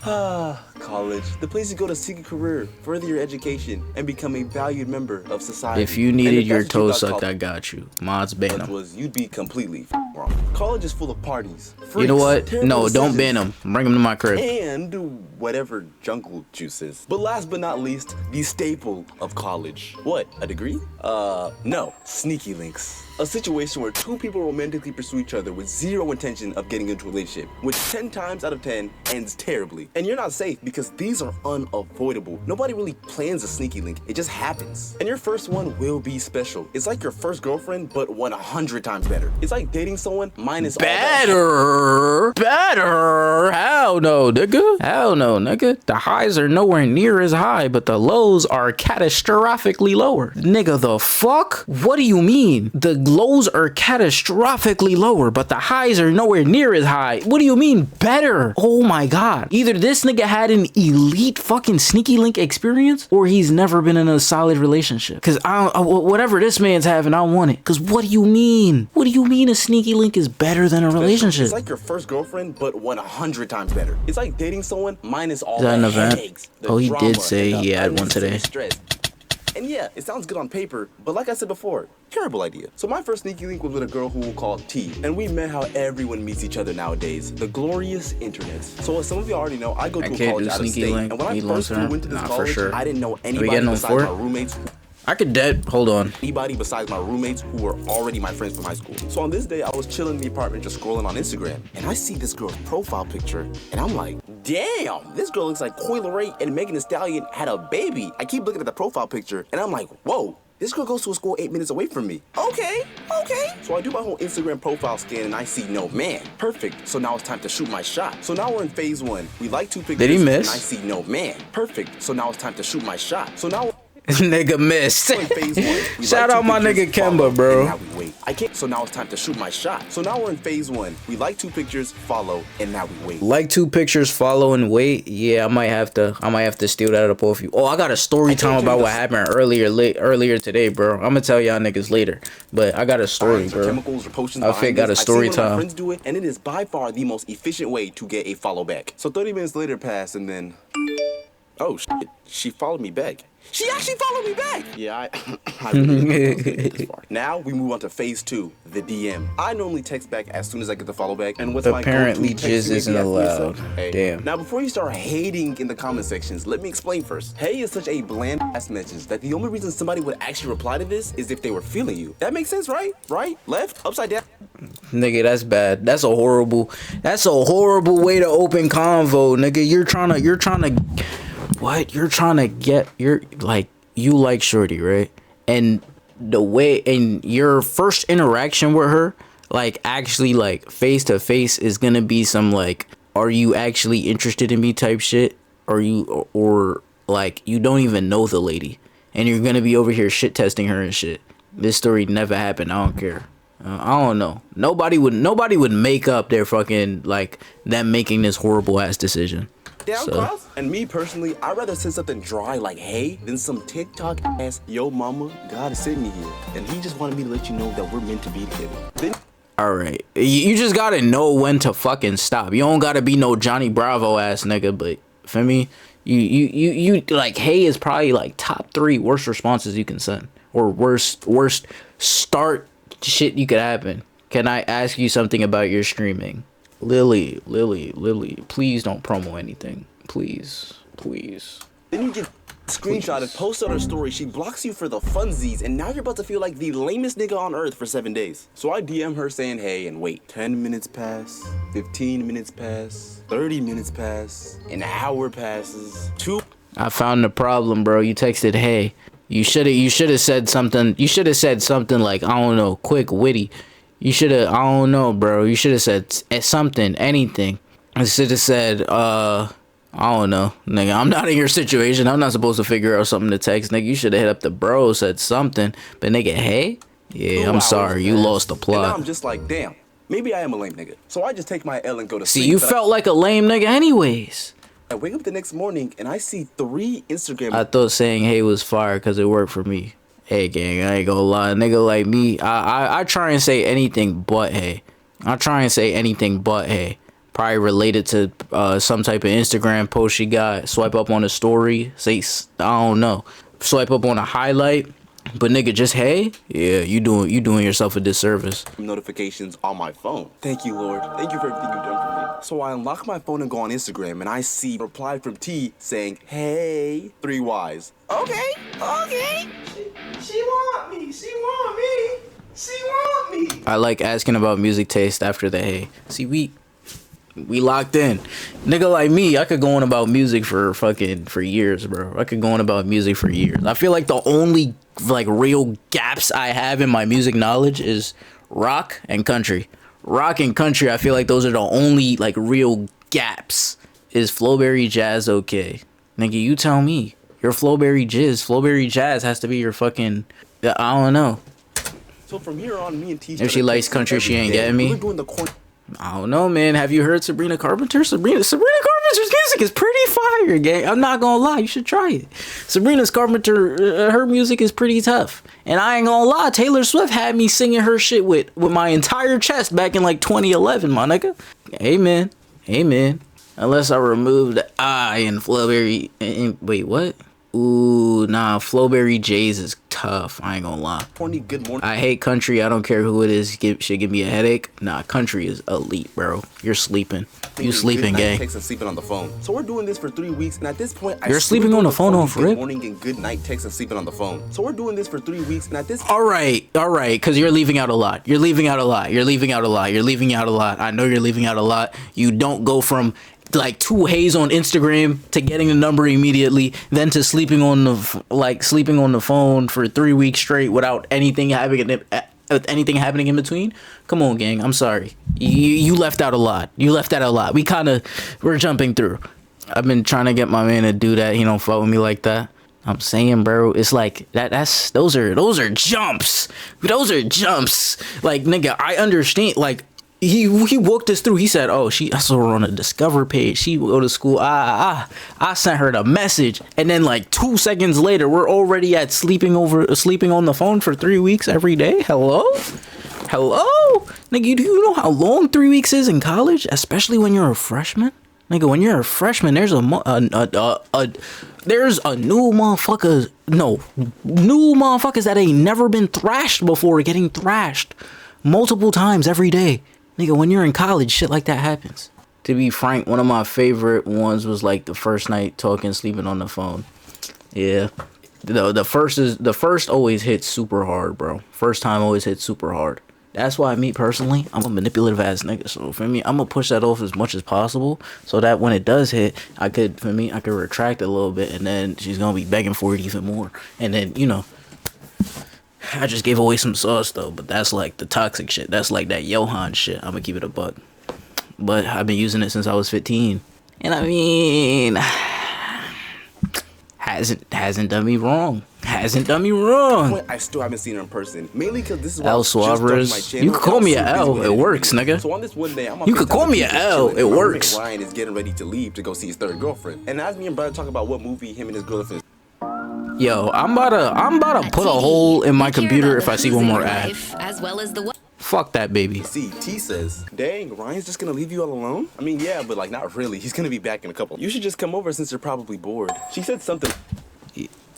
College, the place you go to seek a career, further your education, and become a valued member of society. If you needed your toe sucked, I got you. Mods ban him. You'd be completely wrong. College is full of parties, freaks, you know what? No, don't ban him. Bring him to my crib. And whatever jungle juice is. But last but not least, the staple of college. What, a degree? No, sneaky links. A situation where two people romantically pursue each other with zero intention of getting into a relationship, which 10 times out of 10 ends terribly. And you're not safe because these are unavoidable. Nobody really plans a sneaky link, it just happens. And your first one will be special. It's like your first girlfriend, but 100 times better. It's like dating someone minus better. Hell no, nigga. Hell no, nigga. The highs are nowhere near as high, but the lows are catastrophically lower. Nigga, the fuck? What do you mean? The lows are catastrophically lower, but the highs are nowhere near as high. What do you mean better? Oh my god. Either this nigga had an elite fucking sneaky link experience, or he's never been in a solid relationship. Cause whatever this man's having, I want it. Cause what do you mean? What do you mean a sneaky link is better than a relationship? It's like your first girlfriend, but 100 times better. It's like dating someone minus all the the headaches. Oh, he did say he had one today. And yeah, it sounds good on paper, but like I said before, terrible idea. So my first sneaky link was with a girl who we'll call T, and we met how everyone meets each other nowadays, the glorious internet. So as some of you already know, I go to a college out of state, and when I first flew into this college, I didn't know anybody besides my roommates. I could hold on. Anybody besides my roommates who were already my friends from high school. So on this day, I was chilling in the apartment just scrolling on Instagram, and I see this girl's profile picture, and I'm like, damn, this girl looks like Coi Leray and Megan Thee Stallion had a baby. I keep looking at the profile picture, and I'm like, whoa, this girl goes to a school 8 minutes away from me. Okay. So I do my whole Instagram profile scan, and I see no man. Perfect. So now it's time to shoot my shot. So now we're in phase 1. We like 2 pictures. Did he miss? And I see no man. Perfect. So now it's time to shoot my shot. So now nigga missed. Shout out my nigga Kemba, bro. So now it's time to shoot my shot. So now we're in phase 1. We like 2 pictures, follow, and now we wait. Like 2 pictures, follow, and wait. Yeah, I might have to steal that up off you. Oh, I got a story time about what happened earlier today, bro. I'm gonna tell y'all niggas later. But I got a story, bro. I got a story time. My friends do it, and it is by far the most efficient way to get a follow back. So 30 minutes later passed, and then, oh shit, she followed me back. She actually followed me back! Yeah, I really didn't get this far. Now we move on to phase 2, the DM. I normally text back as soon as I get the follow back, and what's apparently jizz isn't allowed. Hey. Damn. Now before you start hating in the comment sections, let me explain first. Hey is such a bland ass message that the only reason somebody would actually reply to this is if they were feeling you. That makes sense, right? Right? Left? Upside down? Nigga, that's bad. That's a horrible way to open convo, nigga. You're trying to what? You're trying to get, you like shorty, right? And the way, and your first interaction with her, like, actually, like, face to face is gonna be some, like, are you actually interested in me type shit? Or like, you don't even know the lady, and you're gonna be over here shit testing her and shit. This story never happened. I don't care. I don't know. Nobody would make up their fucking, like, them making this horrible ass decision. So. And me personally, I'd rather say something dry like hey than some TikTok ass yo mama God is sitting me here and he just wanted me to let you know that we're meant to be together. All right, you just gotta know when to fucking stop. You don't gotta be no Johnny Bravo ass nigga, but for me, you like hey is probably like top 3 worst responses you can send, or worst start shit you could happen. Can I ask you something about your streaming? Lily, please don't promo anything. Please. Then you get screenshotted, post on her story, she blocks you for the funsies, and now you're about to feel like the lamest nigga on earth for 7 days. So I DM her saying hey, and wait. 10 minutes pass, 15 minutes pass, 30 minutes pass, an hour passes, 2. I found the problem, bro. You texted hey. You should have said something. You should have said something like, I don't know, quick, witty. You should have, I don't know, bro. You should have said something, anything. I should have said, I don't know, nigga. I'm not in your situation. I'm not supposed to figure out something to text, nigga. You should have hit up the bro, said something. But nigga, hey? Yeah, I'm sorry. You lost the plot. And now I'm just like, damn, maybe I am a lame nigga. So I just take my L and go to sleep. See, you felt like a lame nigga anyways. I wake up the next morning and I see 3 Instagram. I thought saying hey was fire because it worked for me. Hey gang, I ain't gonna lie, nigga like me, I try and say anything but hey. Probably related to some type of Instagram post she got. Swipe up on a story. Say, I don't know. Swipe up on a highlight. But nigga, just hey, yeah, you doing yourself a disservice. Notifications on my phone. Thank you, Lord. Thank you for everything you've done for me. So I unlock my phone and go on Instagram, and I see a reply from T saying, "Hey, 3 Ys." Okay. She want me. She want me. She want me. I like asking about music taste after the hey. See, we locked in. Nigga like me, I could go on about music for years, bro. I could go on about music for years. I feel like the only like real gaps I have in my music knowledge is rock and country. Rock and country, I feel like those are the only like real gaps. Is Flowberry Jazz okay? Nigga, you tell me. Your Flowberry Jazz has to be your fucking, I don't know. So from here on, me and T. If she likes country, she ain't getting me. I don't know, man. Have you heard Sabrina Carpenter? Sabrina Carpenter's music is pretty fire, gang. I'm not gonna lie. You should try it. Sabrina Carpenter, her music is pretty tough. And I ain't gonna lie, Taylor Swift had me singing her shit with my entire chest back in like 2011, my nigga. Amen. Unless I remove the I in Flowberry. Wait, what? Ooh, nah, Flowberry J's is tough. I ain't gonna lie. Good morning. I hate country. I don't care who it is. Should give me a headache. Nah, country is elite, bro. You're sleeping. You sleeping, gang. Texts and sleeping on the phone. So we're doing this for 3 weeks, and at this point, you're sleeping on the phone off rip. Good morning and good night texts and sleeping on the phone. So we're doing this for 3 weeks, and at this. All right, because you're leaving out a lot. I know you're leaving out a lot. You don't go from like 2 hays on Instagram to getting the number immediately, then to sleeping on the phone for 3 weeks straight without anything happening in between. Come on, gang. I'm sorry. You left out a lot. We're jumping through. I've been trying to get my man to do that. He don't fuck with me like that. I'm saying, bro, it's like those are jumps. Like, nigga, I understand. Like, he walked us through. He said, "Oh, I saw her on a Discover page. She go to school. I sent her the message." And then like 2 seconds later, we're already at sleeping on the phone for 3 weeks every day. Hello, nigga. Do you know how long 3 weeks is in college, especially when you're a freshman? Nigga, when you're a freshman, there's a new motherfuckers that ain't never been thrashed before getting thrashed multiple times every day. Nigga, when you're in college, shit like that happens. To be frank, one of my favorite ones was like the first night sleeping on the phone. Yeah. The first always hits super hard, bro. First time always hits super hard. That's why me personally, I'm a manipulative ass nigga. So for me, I'm gonna push that off as much as possible so that when it does hit, I could retract a little bit, and then she's gonna be begging for it even more. And then, I just gave away some sauce though, but that's like the toxic shit. That's like that Johan shit. I'm gonna keep it a buck. But I've been using it since I was 15. And I mean, hasn't done me wrong. I still haven't seen her in person. Mainly because this is L Suarez. You could call me a L. It works, nigga. So on this one day, you could call me a L. It works. Ryan is getting ready to leave to go see his third girlfriend. And as me and brother talk about what movie him and his girlfriend. Yo, I'm about to put a hole in my computer if I see one more ad. As well as the fuck that, baby. See, T says, "Dang, Ryan's just gonna leave you all alone?" I mean, yeah, but like not really. He's gonna be back in a couple. You should just come over since you're probably bored. She said something.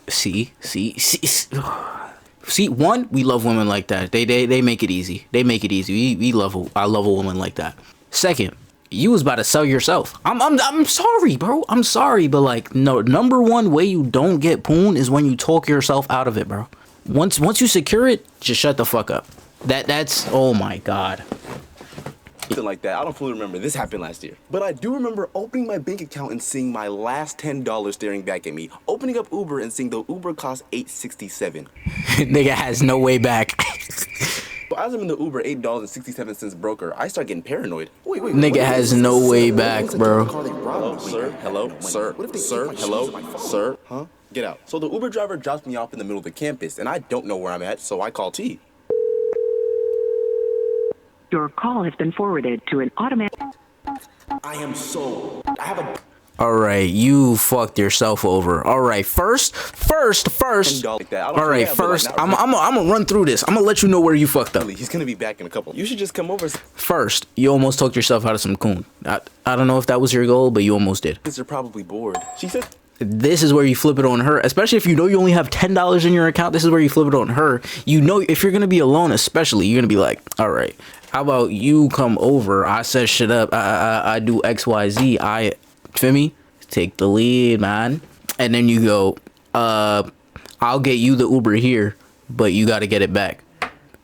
See. One, we love women like that. They make it easy. I love a woman like that. Second, you was about to sell yourself. I'm sorry, bro. I'm sorry, but like, no, number one way you don't get poon is when you talk yourself out of it, bro. Once you secure it, just shut the fuck up. That's oh my god. Something like that. I don't fully remember. This happened last year. But I do remember opening my bank account and seeing my last $10 staring back at me. Opening up Uber and seeing the Uber cost $8.67. Nigga has no way back. But as I'm in the Uber $8.67 broker, I start getting paranoid. Wait. Nigga has no way back, bro. Hello, sir. Hello, sir. Sir. Hello, sir. Huh? Get out. So the Uber driver drops me off in the middle of the campus, and I don't know where I'm at, so I call T. Your call has been forwarded to an automatic. I have a All right, you fucked yourself over. All right, first. Like that. All right, first, I'm gonna run through this. I'm gonna let you know where you fucked up. He's gonna be back in a couple. You should just come over. First, you almost talked yourself out of some coon. I don't know if that was your goal, but you almost did. Kids are probably bored. She said. This is where you flip it on her, especially if you know you only have $10 in your account. This is where you flip it on her. You know, if you're gonna be alone, especially, you're gonna be like, all right, how about you come over? I set shit up. I do XYZ. Feel me? Take the lead, man. And then you go, I'll get you the Uber here, but you got to get it back.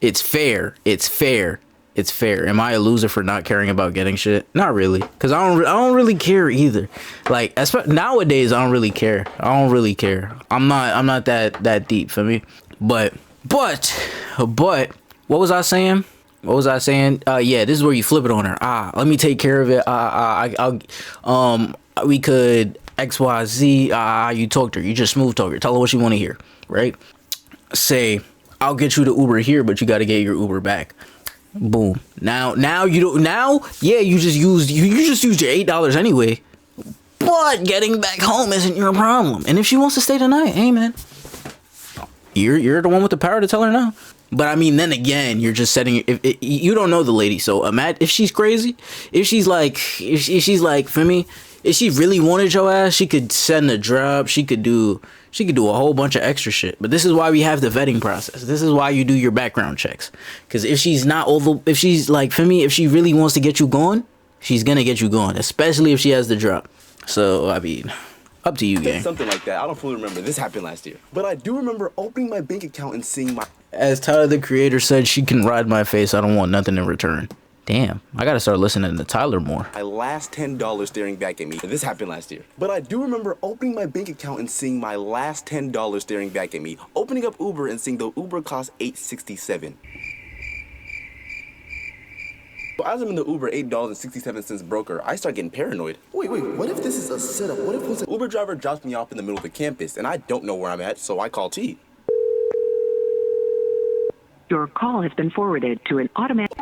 It's fair. It's fair. It's fair. Am I a loser for not caring about getting shit? Not really, cause I don't really care either. Like, nowadays, I don't really care. I'm not that deep for me. But what was I saying? Yeah, this is where you flip it on her. Let me take care of it. We could XYZ. You talked to her. You just smooth talk her. Tell her what you want to hear, right? Say, I'll get you the Uber here, but you got to get your Uber back. Boom. Now you don't. Now, yeah, you just used your $8 anyway. But getting back home isn't your problem. And if she wants to stay tonight, hey man, you're the one with the power to tell her no. But I mean, then again, you're just setting. If you don't know the lady, so imagine if she's crazy, if she's like, for me, if she really wanted your ass, she could send a drop. She could do a whole bunch of extra shit. But this is why we have the vetting process. This is why you do your background checks. Because if she's like, for me, if she really wants to get you going, she's gonna get you going, especially if she has the drop. So I mean, up to you, gang. Something like that. I don't fully remember. This happened last year. But I do remember opening my bank account and seeing my... As Tyler, the creator, said, she can ride my face. I don't want nothing in return. Damn, I gotta start listening to Tyler more. My last $10 staring back at me. This happened last year. But I do remember opening my bank account and seeing my last $10 staring back at me. Opening up Uber and seeing the Uber cost $8.67. So as I'm in the Uber $8.67 broker, I start getting paranoid. Wait, what if this is a setup? What if an Uber driver drops me off in the middle of the campus and I don't know where I'm at, so I call T. Your call has been forwarded to an automatic...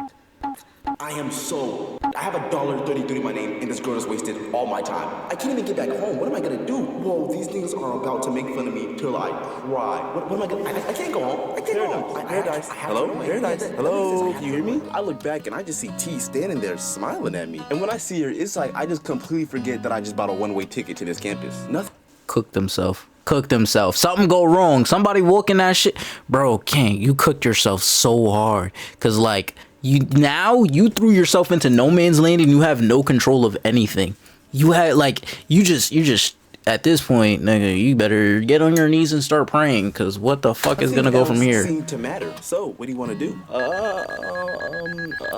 I have $1.33 in my name, and this girl just wasted all my time. I can't even get back home. What am I gonna do? Whoa, these niggas are about to make fun of me till I cry. What am I gonna... I can't go home. I can't go home. Paradise. Hello? Paradise. Hello? Can you hear me? I look back, and I just see T standing there smiling at me. And when I see her, it's like I just completely forget that I just bought a one-way ticket to this campus. Nothing. Cooked himself. Something go wrong. Somebody walking that shit. Bro, King, you cooked yourself so hard. Cause like... You threw yourself into no man's land and you have no control of anything. You had you just at this point, nigga, you better get on your knees and start praying, cause what the fuck is gonna go from here? Seem to matter. So what do you want to do?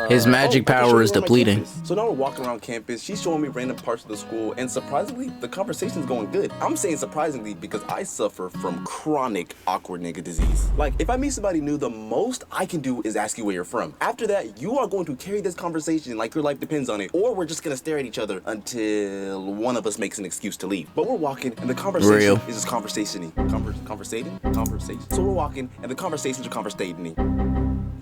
His magic power is depleting. So now we're walking around campus. She's showing me random parts of the school, and surprisingly, the conversation's going good. I'm saying surprisingly because I suffer from chronic awkward nigga disease. Like, if I meet somebody new, the most I can do is ask you where you're from. After that, you are going to carry this conversation like your life depends on it, or we're just gonna stare at each other until one of us makes an excuse to leave. But we're walking, and the conversation is just conversating. So we're walking, and the conversations are conversating.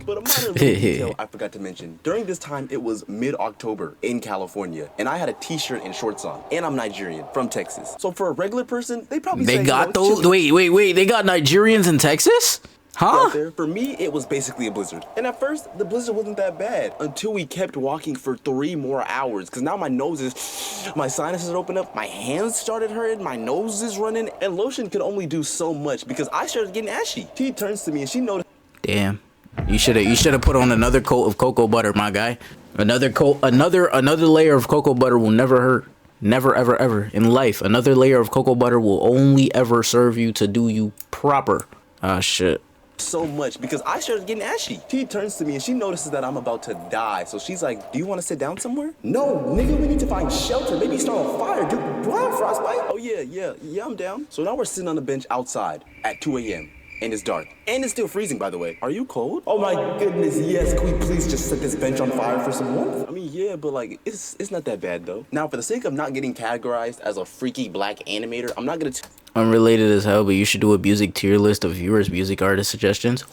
But a minor little detail I forgot to mention. During this time, it was mid-October in California, and I had a t-shirt and shorts on, and I'm Nigerian, from Texas. So for a regular person, they probably they got those. Wait, they got Nigerians in Texas? Huh? There. For me, it was basically a blizzard. And at first, the blizzard wasn't that bad until we kept walking for 3 more hours. Because now my sinuses opened up, my hands started hurting, my nose is running, and lotion could only do so much because I started getting ashy. She turns to me and she noticed. Damn. You should have put on another coat of cocoa butter, my guy. Another layer of cocoa butter will never hurt. Never, ever in life. Another layer of cocoa butter will only ever serve you to do you proper. Ah, shit. So much because I started getting ashy. She turns to me and she notices that I'm about to die. So she's like, do you want to sit down somewhere? No, nigga, we need to find shelter. Maybe start on fire. Do I have frostbite? Oh, yeah, I'm down. So now we're sitting on the bench outside at 2 a.m. and it's dark. And it's still freezing, by the way. Are you cold? Oh my goodness, yes. Can we please just set this bench on fire for some warmth? I mean, yeah, but like, it's not that bad though. Now, for the sake of not getting categorized as a freaky black animator, I'm not gonna... Unrelated as hell, but you should do a music tier list of viewers' music artist suggestions.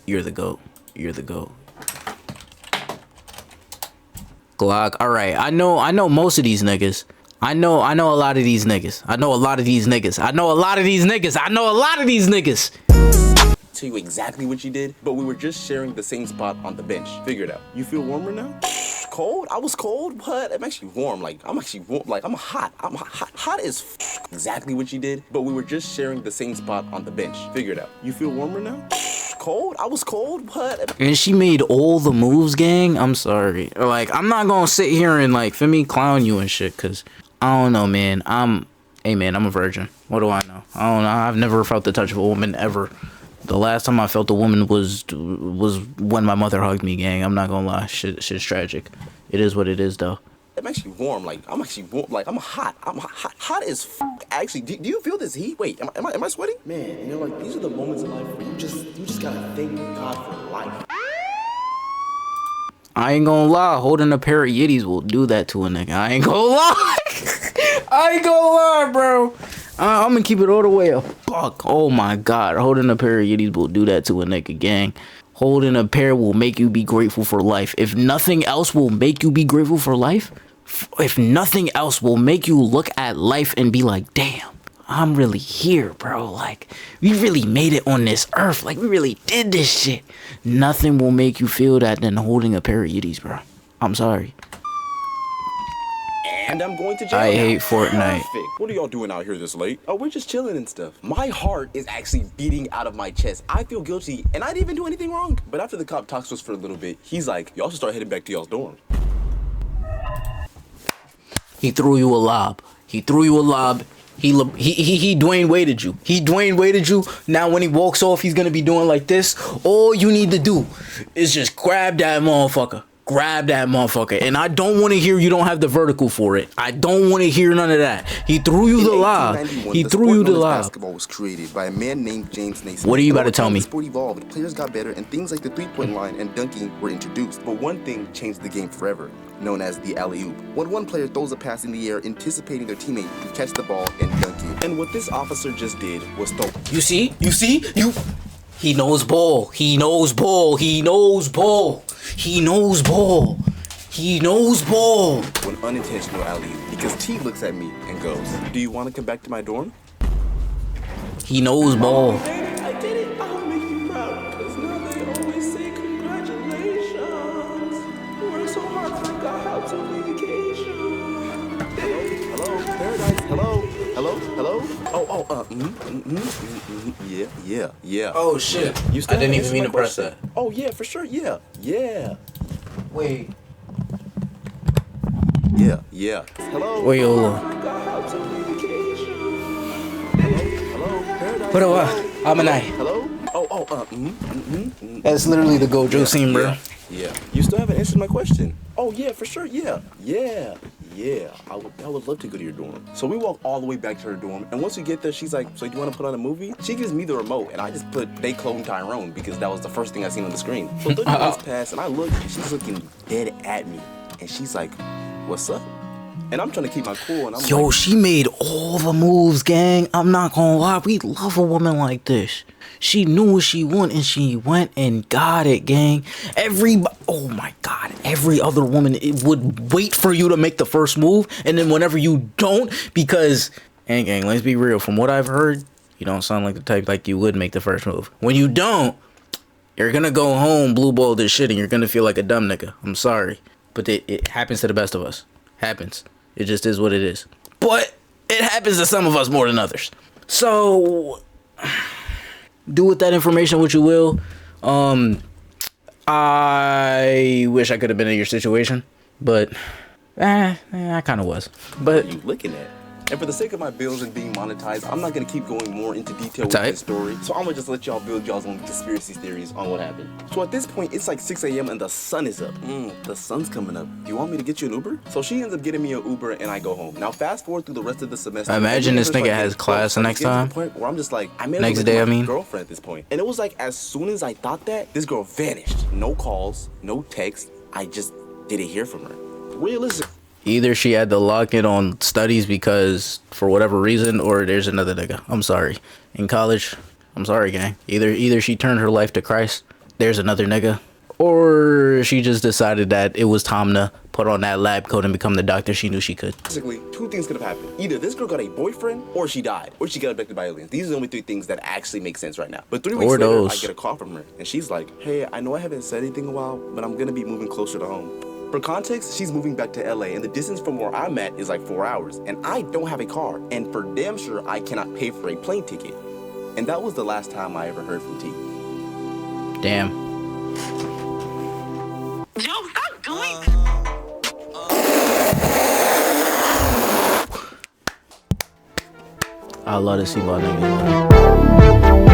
You're the GOAT. You're the GOAT. Glock. All right, I know most of these niggas. I know a lot of these niggas. I know a lot of these niggas. Tell you exactly what you did, but we were just sharing the same spot on the bench. Figure it out. You feel warmer now? Cold? I was cold, but I'm actually warm. Like, I'm actually warm. Like, I'm hot. I'm hot as exactly what you did, but we were just sharing the same spot on the bench. Figure it out. You feel warmer now? Cold? I was cold, but... And she made all the moves, gang. I'm sorry. Like, I'm not gonna sit here and, like, for me, clown you and shit, because, I don't know, man. Hey, man, I'm a virgin. What do I know? I don't know. I've never felt the touch of a woman, ever. The last time I felt a woman was when my mother hugged me, gang. I'm not gonna lie. Shit's tragic. It is what it is, though. I'm actually warm. Like, I'm actually warm. Like, I'm hot. I'm hot as Actually, do you feel this heat? Wait, am I sweating? Man, you know, like, these are the moments in life where you just gotta thank God for life. I ain't gonna lie. Holding a pair of Yetis will do that to a nigga. I ain't gonna lie. I ain't gonna lie, bro. I'm gonna keep it all the way up. Fuck. Oh my God. Holding a pair of Yetis will do that to a nigga, gang. Holding a pair will make you be grateful for life. If nothing else will make you be grateful for life, if nothing else will make you look at life and be like, damn, I'm really here, bro. Like, we really made it on this earth. Like, we really did this shit. Nothing will make you feel that than holding a pair of Yetis, bro. I'm sorry. And I'm going to jail. I hate Fortnite. Perfect. What are y'all doing out here this late? Oh, we're just chilling and stuff. My heart is actually beating out of my chest. I feel guilty, and I didn't even do anything wrong. But after the cop talks to us for a little bit, he's like, y'all should start heading back to y'all's dorm. He threw you a lob. He Dwayne Waded you. He Dwayne Waded you. Now when he walks off, he's gonna be doing like this. All you need to do is just grab that motherfucker. And I don't want to hear you don't have the vertical for it. I don't want to hear none of that. He threw you the lob. Basketball was created by a man named James Naismith. What are you about to tell me? The sport evolved, players got better, and things like the three-point line and dunking were introduced. But one thing changed the game forever, known as the alley-oop. When one player throws a pass in the air, anticipating their teammate to catch the ball and dunk it. And what this officer just did was throw. You see? He knows ball. When unintentional alley-oop, because T looks at me and goes, do you want to come back to my dorm? He knows ball. I did it. I'll make you proud. Because now they always say congratulations. You worked so hard, forgot how to vacation. Hello, paradise. Hello. Yeah. Oh shit. I didn't even mean to press that. Oh yeah, for sure. Yeah. Wait. Yeah. Hello. Wait, hold on. Hello. Paradise. What up? I'm a night. Hello. That's literally the Gojo scene, bro. Yeah. You still haven't answered my question. Oh yeah, for sure. Yeah. I would love to go to your dorm. So we walk all the way back to her dorm, and once we get there, she's like, so you want to put on a movie? She gives me the remote, and I just put They Clone Tyrone because that was the first thing I seen on the screen. So 30 minutes pass, and I look, and she's looking dead at me, and she's like, what's up? And I'm trying to keep my cool, and I'm Yo, like, she made all the moves, gang. I'm not gonna lie, we love a woman like this. She knew what she wanted, and she went and got it, gang. Oh my God, every other woman would wait for you to make the first move, and then whenever you don't, because, and gang, let's be real, from what I've heard, you don't sound like the type like you would make the first move. When you don't, you're gonna go home blue ball this shit, and you're gonna feel like a dumb nigga. I'm sorry, but it happens to the best of us. Happens. It just is what it is. But it happens to some of us more than others. So do with that information what you will. I wish I could have been in your situation, but I kind of was. But what are you looking at? And for the sake of my bills and being monetized, I'm not gonna keep going more into detail with this story. So I'm gonna just let y'all build y'all's own conspiracy theories on what happened. So at this point, it's like 6 a.m. and the sun is up. The sun's coming up. Do you want me to get you an Uber? So she ends up getting me an Uber and I go home. Now fast forward through the rest of the semester. Imagine this nigga has class the next time. Where I'm just like, I made next day, girlfriend at this point. And it was like, as soon as I thought that, this girl vanished. No calls, no texts. I just didn't hear from her. Realistic. Either she had to lock in on studies because for whatever reason, or there's another nigga. I'm sorry. In college, I'm sorry, gang. Either she turned her life to Christ, there's another nigga, Or she just decided that it was time to put on that lab coat and become the doctor she knew she could. Basically, two things could have happened. Either this girl got a boyfriend, or she died, or she got abducted by aliens. These are the only three things that actually make sense right now. But 3 weeks later, I get a call from her, and she's like, hey, I know I haven't said anything in a while, but I'm gonna be moving closer to home. For context, she's moving back to LA, and the distance from where I'm at is like 4 hours, and I don't have a car, and for damn sure, I cannot pay for a plane ticket. And that was the last time I ever heard from T. Damn. Yo, stop doing that. I love to see my niggas.